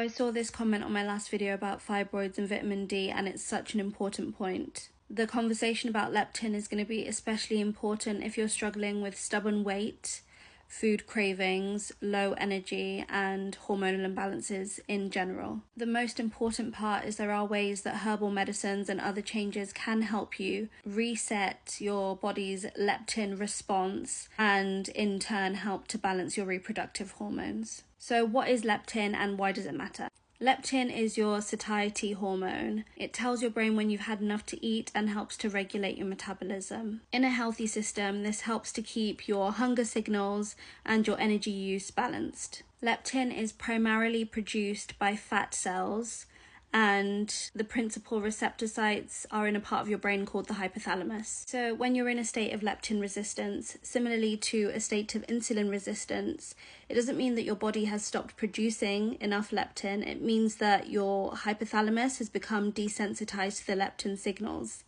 I saw this comment on my last video about fibroids and vitamin D, and it's such an important point. The conversation about leptin is going to be especially important if you're struggling with stubborn weight, food cravings, low energy, and hormonal imbalances in general. The most important part is there are ways that herbal medicines and other changes can help you reset your body's leptin response and in turn help to balance your reproductive hormones. So what is leptin and why does it matter? Leptin is your satiety hormone. It tells your brain when you've had enough to eat and helps to regulate your metabolism. In a healthy system, this helps to keep your hunger signals and your energy use balanced. Leptin is primarily produced by fat cells, and the principal receptor sites are in a part of your brain called the hypothalamus. So when you're in a state of leptin resistance, similarly to a state of insulin resistance, it doesn't mean that your body has stopped producing enough leptin. It means that your hypothalamus has become desensitized to the leptin signals.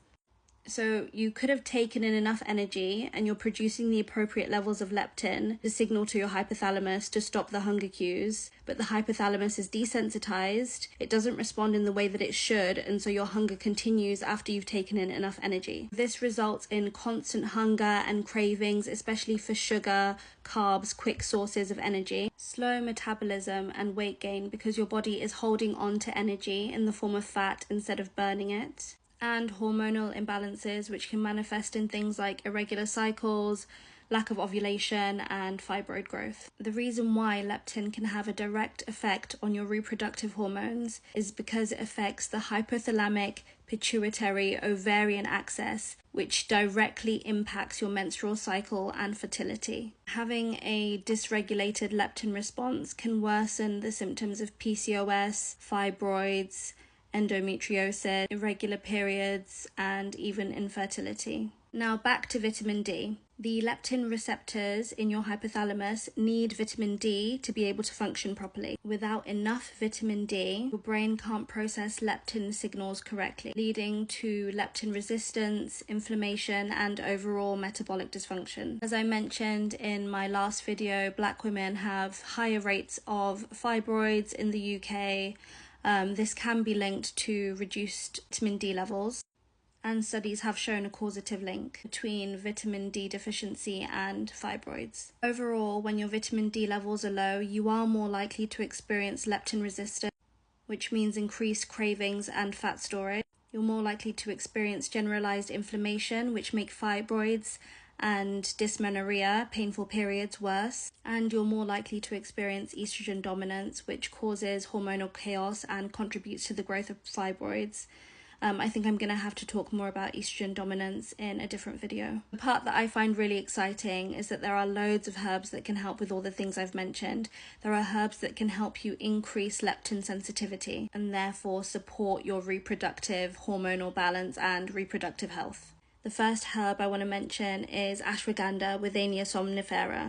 So you could have taken in enough energy and you're producing the appropriate levels of leptin to signal to your hypothalamus to stop the hunger cues, but the hypothalamus is desensitized, it doesn't respond in the way that it should, and so your hunger continues after you've taken in enough energy. This results in constant hunger and cravings, especially for sugar, carbs, quick sources of energy, slow metabolism and weight gain because your body is holding on to energy in the form of fat instead of burning it, and hormonal imbalances, which can manifest in things like irregular cycles, lack of ovulation, and fibroid growth. The reason why leptin can have a direct effect on your reproductive hormones is because it affects the hypothalamic pituitary ovarian axis, which directly impacts your menstrual cycle and fertility. Having a dysregulated leptin response can worsen the symptoms of PCOS, fibroids, endometriosis, irregular periods, and even infertility. Now back to vitamin D. The leptin receptors in your hypothalamus need vitamin D to be able to function properly. Without enough vitamin D, your brain can't process leptin signals correctly, leading to leptin resistance, inflammation, and overall metabolic dysfunction. As I mentioned in my last video, Black women have higher rates of fibroids in the UK. This can be linked to reduced vitamin D levels, and studies have shown a causative link between vitamin D deficiency and fibroids. Overall, when your vitamin D levels are low, you are more likely to experience leptin resistance, which means increased cravings and fat storage. You're more likely to experience generalized inflammation, which make fibroids and dysmenorrhea, painful periods, worse, and you're more likely to experience estrogen dominance, which causes hormonal chaos and contributes to the growth of fibroids. I think I'm going to have to talk more about estrogen dominance in a different video. The part that I find really exciting is that there are loads of herbs that can help with all the things I've mentioned. There are herbs that can help you increase leptin sensitivity and therefore support your reproductive hormonal balance and reproductive health. The first herb I want to mention is ashwagandha, Withania somnifera.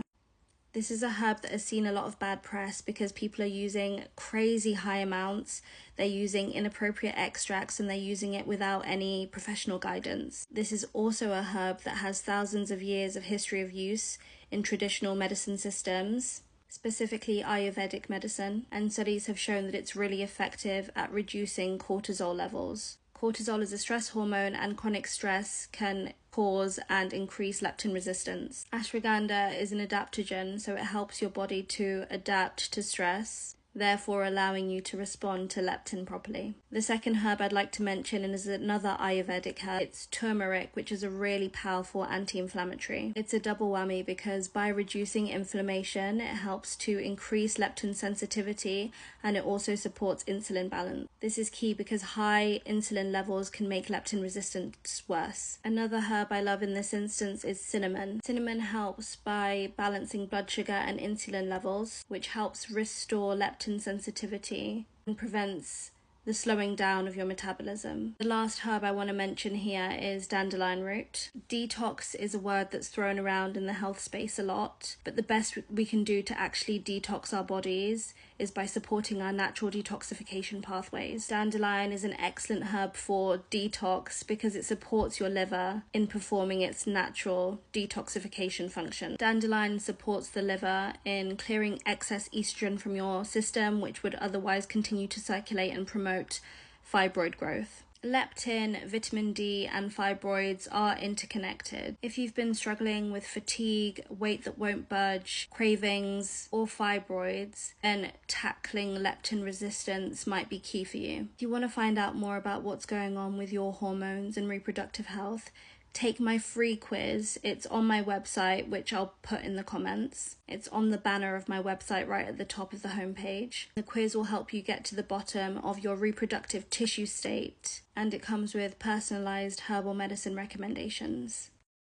This is a herb that has seen a lot of bad press because people are using crazy high amounts, they're using inappropriate extracts, and they're using it without any professional guidance. This is also a herb that has thousands of years of history of use in traditional medicine systems, specifically Ayurvedic medicine, and studies have shown that it's really effective at reducing cortisol levels. Cortisol is a stress hormone, and chronic stress can cause and increase leptin resistance. Ashwagandha is an adaptogen, so it helps your body to adapt to stress, therefore allowing you to respond to leptin properly. The second herb I'd like to mention is another Ayurvedic herb. It's turmeric, which is a really powerful anti-inflammatory. It's a double whammy because by reducing inflammation, it helps to increase leptin sensitivity, and it also supports insulin balance. This is key because high insulin levels can make leptin resistance worse. Another herb I love in this instance is cinnamon. Cinnamon helps by balancing blood sugar and insulin levels, which helps restore leptin sensitivity and prevents the slowing down of your metabolism. The last herb I want to mention here is dandelion root. Detox is a word that's thrown around in the health space a lot, but the best we can do to actually detox our bodies is by supporting our natural detoxification pathways. Dandelion is an excellent herb for detox because it supports your liver in performing its natural detoxification function. Dandelion supports the liver in clearing excess estrogen from your system, which would otherwise continue to circulate and promote fibroid growth. Leptin, vitamin D, and fibroids are interconnected. If you've been struggling with fatigue, weight that won't budge, cravings, or fibroids, then tackling leptin resistance might be key for you. If you want to find out more about what's going on with your hormones and reproductive health, take my free quiz. It's on my website, which I'll put in the comments. It's on the banner of my website right at the top of the homepage. The quiz will help you get to the bottom of your reproductive tissue state, and it comes with personalized herbal medicine recommendations.